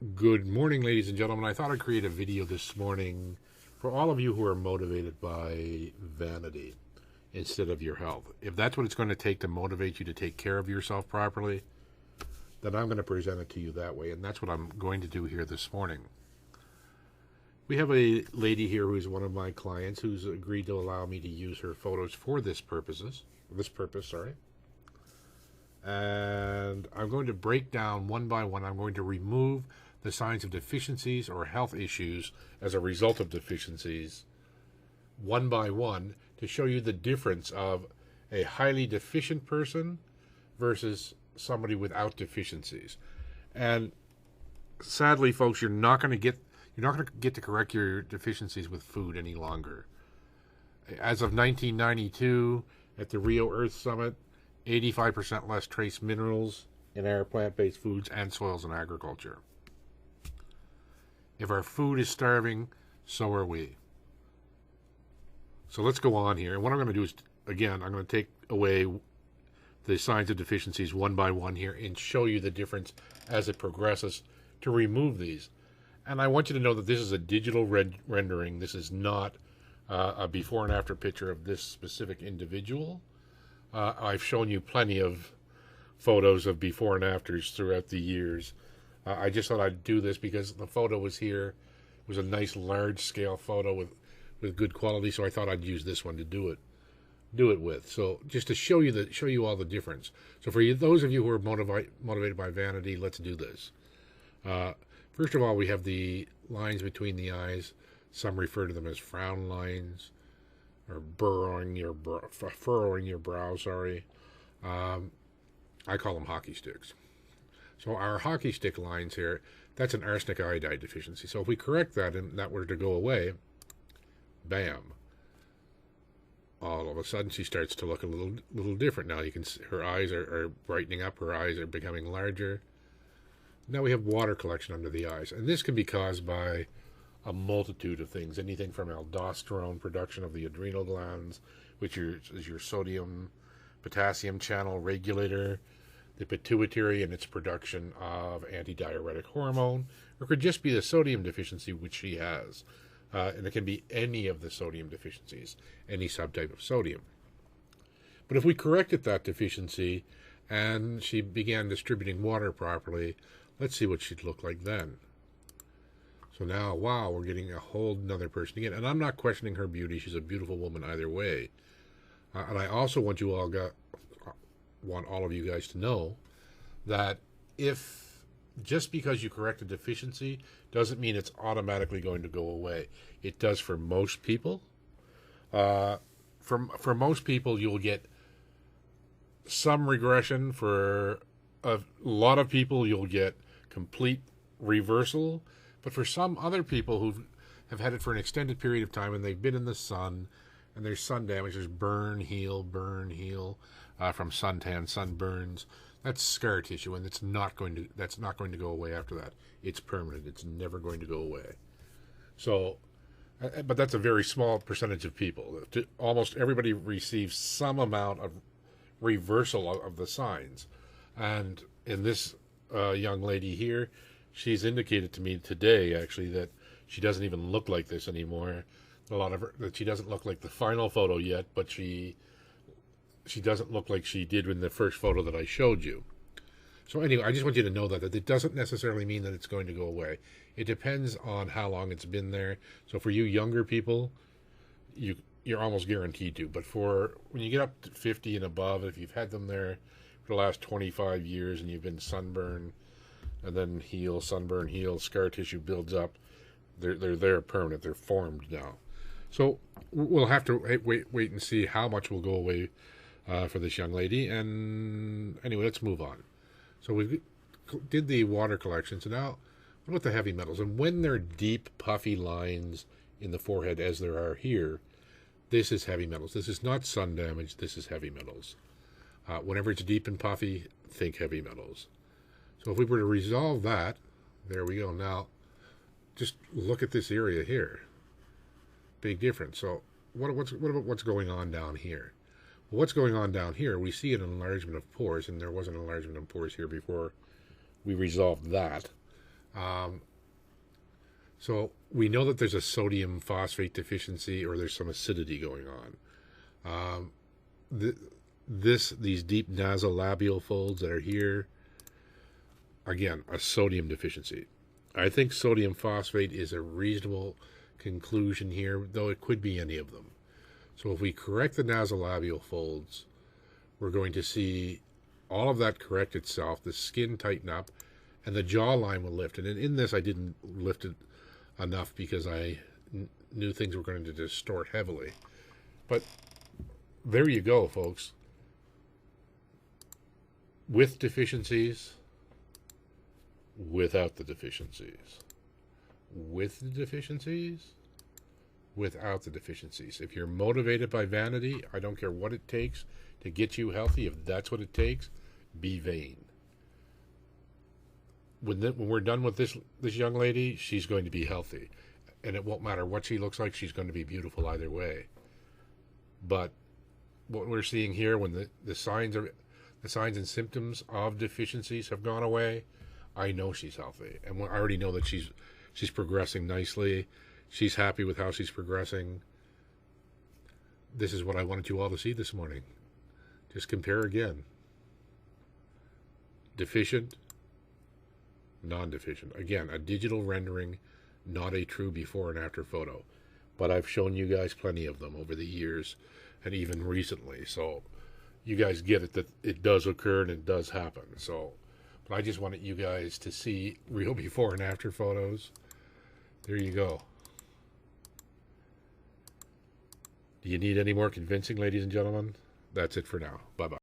Good morning, ladies and gentlemen. I thought I'd create a video this morning for all of you who are motivated by vanity instead of your health. If that's what it's going to take to motivate you to take care of yourself properly, then I'm going to present it to you that way, and that's what I'm going to do here this morning. We have a lady here who's one of my clients who's agreed to allow me to use her photos for this purpose, and I'm going to break down one by one. I'm going to remove the signs of deficiencies or health issues as a result of deficiencies one by one to show you the difference of a highly deficient person versus somebody without deficiencies. And sadly, folks, you're not going to get to correct your deficiencies with food any longer. As of 1992, at the Rio Earth Summit, 85% less trace minerals in our plant-based foods and soils and agriculture. If our food is starving, so are we. So let's go on here. And what I'm going to do is, again, I'm going to take away the signs of deficiencies one by one here and show you the difference as it progresses to remove these. And I want you to know that this is a digital rendering. This is not a before and after picture of this specific individual. I've shown you plenty of photos of before and afters throughout the years. I just thought I'd do this because the photo was here. It was a nice large-scale photo with good quality, so I thought I'd use this one to do it with. So just to show you all the difference. So for you, those of you who are motivated by vanity, let's do this. First of all, we have the lines between the eyes. Some refer to them as frown lines, or furrowing your brow. I call them hockey sticks. So our hockey stick lines here, that's an arsenic iodide deficiency. So if we correct that and that were to go away, bam, all of a sudden she starts to look a little different. Now you can see her eyes are brightening up, her eyes are becoming larger. Now we have water collection under the eyes, and this can be caused by a multitude of things, anything from aldosterone production of the adrenal glands, which is your sodium potassium channel regulator, the pituitary and its production of antidiuretic hormone, or it could just be the sodium deficiency which she has. And it can be any of the sodium deficiencies, any subtype of sodium. But if we corrected that deficiency and she began distributing water properly, let's see what she'd look like then. So now, wow, we're getting a whole another person again. And I'm not questioning her beauty. She's a beautiful woman either way. And I also want all of you guys to know that if just because you correct a deficiency doesn't mean it's automatically going to go away. It does for most people. For most people, you'll get some regression. For a lot of people, you'll get complete reversal. But for some other people who have had it for an extended period of time and they've been in the sun and there's sun damage, there's burn, heal from suntan, sunburns. That's scar tissue, and that's not going to go away after that. It's permanent. It's never going to go away. So, but that's a very small percentage of people. Almost everybody receives some amount of reversal of the signs. And in this young lady here, she's indicated to me today, actually, that she doesn't even look like this anymore. That she doesn't look like the final photo yet, but she doesn't look like she did in the first photo that I showed you. So anyway, I just want you to know that it doesn't necessarily mean that it's going to go away. It depends on how long it's been there. So for you younger people, you're almost guaranteed to. But for when you get up to 50 and above, if you've had them there for the last 25 years and you've been sunburned and then sunburn, heal, scar tissue builds up, they're there permanent. They're formed now. So we'll have to wait and see how much will go away for this young lady. And anyway, let's move on. So we did the water collection. So now, what about the heavy metals? And when there are deep, puffy lines in the forehead, as there are here, this is heavy metals. This is not sun damage. This is heavy metals. Whenever it's deep and puffy, think heavy metals. So if we were to resolve that, there we go. Now, just look at this area here. Big difference. So what about what's going on down here? Well, what's going on down here? We see an enlargement of pores, and there was an enlargement of pores here before we resolved that. So we know that there's a sodium phosphate deficiency, or there's some acidity going on. These deep nasolabial folds that are here, again, a sodium deficiency. I think sodium phosphate is a reasonable conclusion here, though it could be any of them. So if we correct the nasolabial folds, we're going to see all of that correct itself, the skin tighten up, and the jawline will lift. And in this, I didn't lift it enough because I knew things were going to distort heavily. But there you go, folks. With deficiencies, without the deficiencies. With the deficiencies, without the deficiencies. If you're motivated by vanity, I don't care what it takes to get you healthy. If that's what it takes, be vain. When we're done with this young lady, she's going to be healthy, and it won't matter what she looks like. She's going to be beautiful either way. But what we're seeing here, when the signs and symptoms of deficiencies have gone away, I know she's healthy, and I already know that she's progressing nicely. She's happy with how she's progressing. This is what I wanted you all to see this morning. Just compare again. Deficient, non-deficient. Again, a digital rendering, not a true before and after photo. But I've shown you guys plenty of them over the years and even recently. So you guys get it that it does occur and it does happen. So, but I just wanted you guys to see real before and after photos. There you go. Do you need any more convincing, ladies and gentlemen? That's it for now. Bye-bye.